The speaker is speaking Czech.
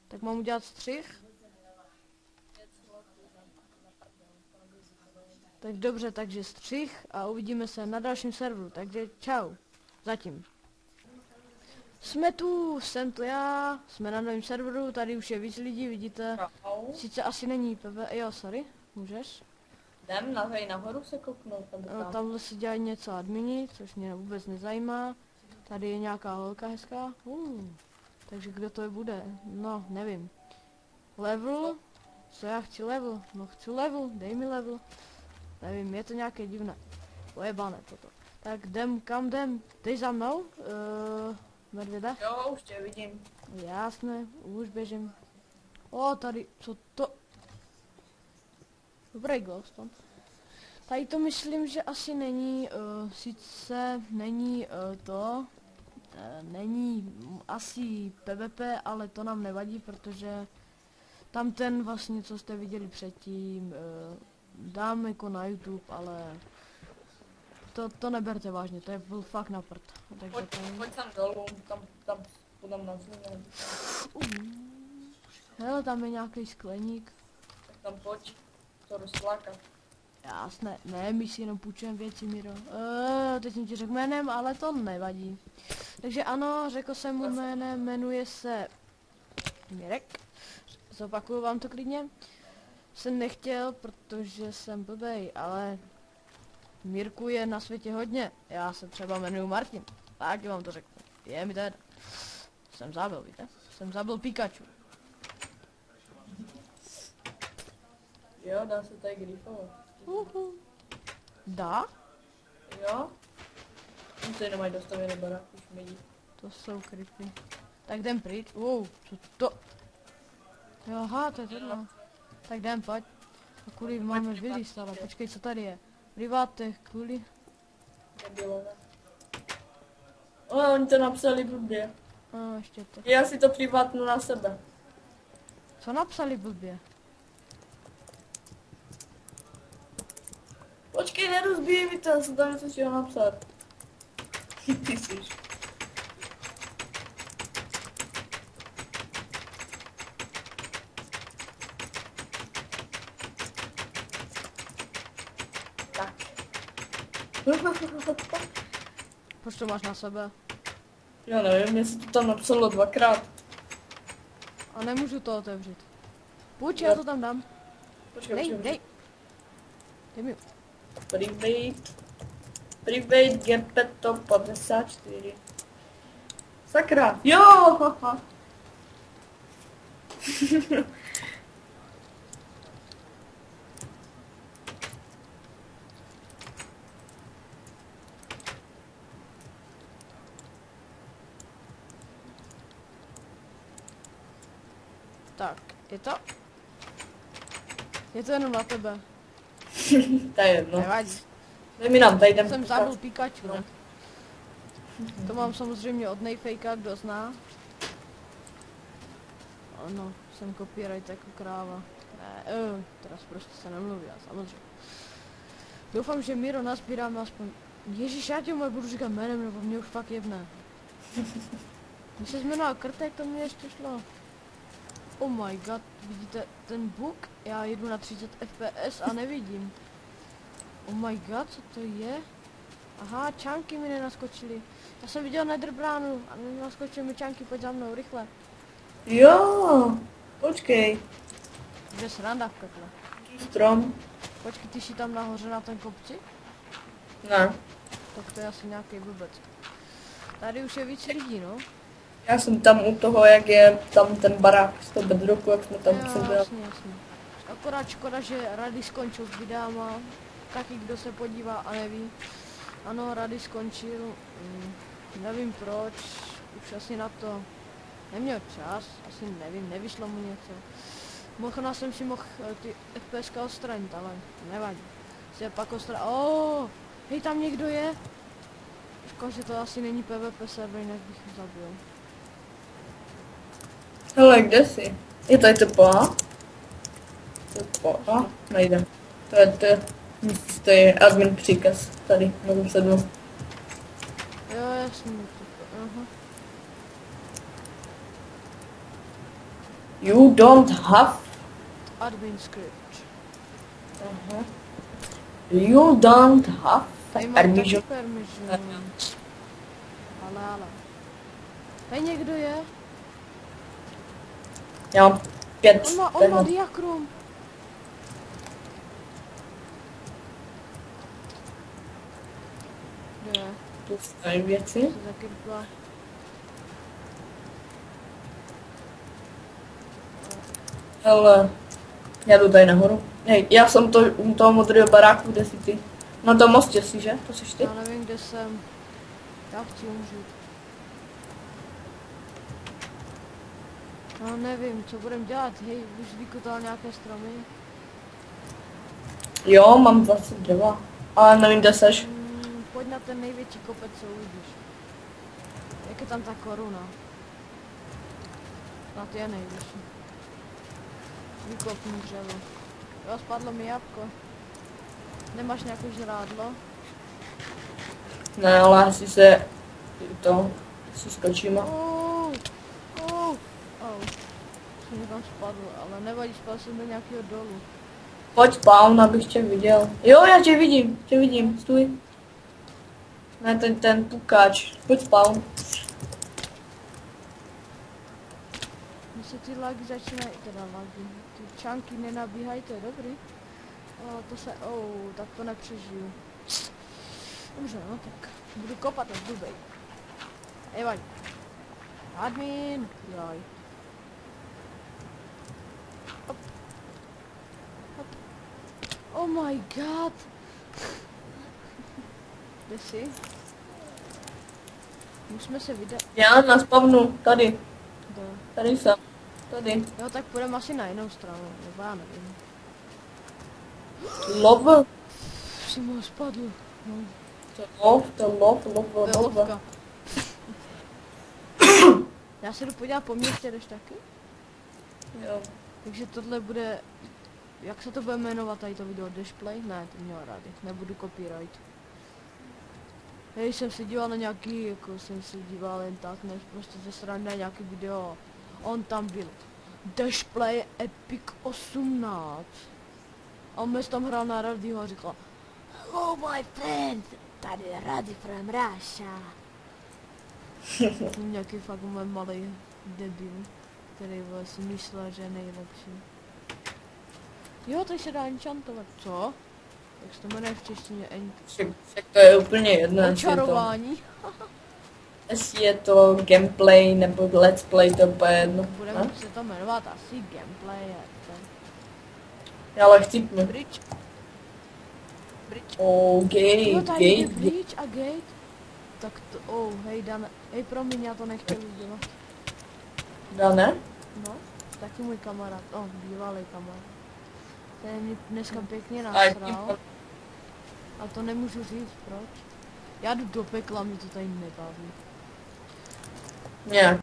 Tak mám udělat střih? Tak dobře, takže střih a uvidíme se na dalším serveru, takže čau. Zatím. Jsme tu, jsem to já, jsme na novém serveru, tady už je víc lidí, vidíte. Sice asi není PV, jo, sorry, můžeš? Jdem nahoru se kouknout, nebo No, tamhle si dělají něco admini, což mě vůbec nezajímá. Tady je nějaká holka hezká. Takže kdo to bude? No, nevím. Level? Co já chci level? No chci level, dej mi level. Nevím, je to nějaké divné. Pojebané toto. Tak jdem, kam jdem? Jdeš za mnou? Medvěda? Jo, už tě vidím. Jasné, už běžím. O, tady, co to? Dobrý glowstone. Tady to myslím, že asi není, sice není není asi PvP, ale to nám nevadí, protože tam ten vlastně, co jste viděli předtím, dám jako na YouTube, ale to neberte vážně, to je byl fakt na prd. Takže Pojď tam dolů, tam budem na zemi. hele, tam je nějaký skleník. Tak tam pojď, to rozslákat. Jasné, ne, my si jenom půjčujeme věci, Miro. Teď jsem ti řekl jménem, ale to nevadí. Takže ano, řekl jsem mu jménem, jmenuje se Mirek. Zopakuju vám to klidně. Jsem nechtěl, protože jsem blbej, ale Mirku je na světě hodně. Já se třeba jmenuji Martin. Tak vám to řeknu. Je mi teda. Jsem zabil, víte? Jsem zabil Pikachu. Jo, dá se tady grifovat. Dá? Jo? Už se nemají dostavěný barák, už vidí. To jsou creepy. Tak jdem pryč. Co to? Jo, aha, to je tohle. Tak jdem, pojď. A kudy máme vylíst, ale počkej, co tady je? Privátek, kudy? Debilové. Oni to napsali blbě. Ještě to. Já si to privátnu na sebe. Co napsali blbě? Počkej, nerozbíjí mi to, já jsem tam něco chtěl napsat. Ty jsi. Tak. Proč to máš na sebe? Já nevím, mě se to tam napsalo dvakrát. A nemůžu to otevřít. Půjč, já to tam dám. Počkej. Dej. Dej mi. Private Gepetto 54. Sakra. Jo, haha. Tak, je to? Je to jenom na tebe. To je jedno. Nevadí. Dej mi nám, tady jdem. Jsem zabil Pikachu, ne? To mám samozřejmě od Nejfejka, kdo zná. Ano, jsem copyright jako kráva. Ne, teraz prostě se nemluví, samozřejmě. Doufám, že Miro nazbíráme aspoň... Ježíš, já tě budu říkat jménem, nebo mě už fakt jebne. Když se jmenoval Krtek, to mě ještě šlo. Oh my god, vidíte ten bug? Já jedu na 30 fps a nevidím. Oh my god, co to je? Aha, čánky mi nenaskočily. Já jsem viděl Netherbránu a nenaskočily mi čánky, pojď za mnou, rychle. Jo, počkej. Kde sranda v pekle? Strom. Počkej, ty jsi tam nahoře na ten kopci? Ne. Tak to je asi nějaký blbec. Tady už je víc lidí, no. Já jsem tam u toho, jak je tam ten barák z toho bedroku, jak jsme tam Jo, seděli. jasně. Akorát škoda, že Rady skončil s videama. Taky kdo se podívá a neví. Ano, Rady skončil. Nevím proč. Už asi na to neměl čas. Asi nevím, nevyšlo mu něco. Možná jsem si mohl ty FPS odstranit, ale nevadí. Se pak odstranit. Hej, tam někdo je. Škoda, že to asi není PvP server, jinak bych ho zabil. Hele, kde jsi? Je tady TPA? TPA? Nejde. To je admin příkaz tady, na tom sednu. Jo, jasně. Aha. You don't have... Admin script. Aha. You don't have Tady mám taky permission. permission. Ale. Tady někdo je? Já mám 5 On má diakrum. Kde je? tu stavím věci. Co za krpla? Ale já jdu tady nahoru. Hej, já jsem u toho modrého baráku, kde jsi ty? Na tom mostě jsi, že? To jsi ty? Já nevím, kde jsem. Já chci umřít. No nevím, co budem dělat. Hej, už vykutal nějaké stromy. Jo, mám 20 dřeva. Ale nevím, kde seš. Pojď na ten největší kopec, co uvidíš. Jak je tam ta koruna? Snad je nejvyšší. Vykopnu dřevo. Jo, spadlo mi jabko. Nemáš nějaké žrádlo? Ne, ale asi se... To... Si skočíme. Jsem tam spadl, ale nevadí, spadl jsem do nějakého dolu. Pojď spawn, abych tě viděl. Jo, já tě vidím, stůj. Ne, ten pukáč. Pojď spawn. Když se ty lagy začínají, teda lagy, ty čanky nenabíhají, to je dobrý. Tak to nepřežiju. Dobře, no tak budu kopat až dubej. Nevadí. Admin, jaj. Hop. Hop. Oh my god. Kde jsi? Musíme se vydat. Já na spawnu, tady. Do... Tady jsem. Tady. Jo, tak půjdeme asi na jinou stranu, nebo já nevím. Love. Jsem ho spadl. No. To love. Lovka. Já se jdu podívat po městě, jdeš taky? Jo. Takže tohle bude... Jak se to bude jmenovat tady to video? Dashplay? Ne, to měla rádi. Nebudu copyright. Hej, jsem se díval na nějaký, jako jsem se díval jen tak, než prostě ze strany na nějaký video. On tam byl. Dashplay Epic 18. A on tam hrál na radio a říkal: "Oh my friend, tady je Rady from Russia." Nějaký fakt malý debil, který vlastně myslel, že je nejlepší. Jo, tady se dá enchantovat. Co? Jak se to jmenuje v češtině? Však to je úplně jedno, Očarování. jestli je to gameplay nebo let's play, to je jedno. Budeme se to jmenovat asi gameplay. Ale chcípnu. Bridge. Oh, Jo, tady je gate. bridge a gate. Tak to, hej Dan, hej promiň, já to nechtěl udělat. Dane? No, taky můj kamarád, bývalý kamarád. Ten mě dneska pěkně A nasral. A to nemůžu říct, proč. Já jdu do pekla, mě to tady nebaví. nějak.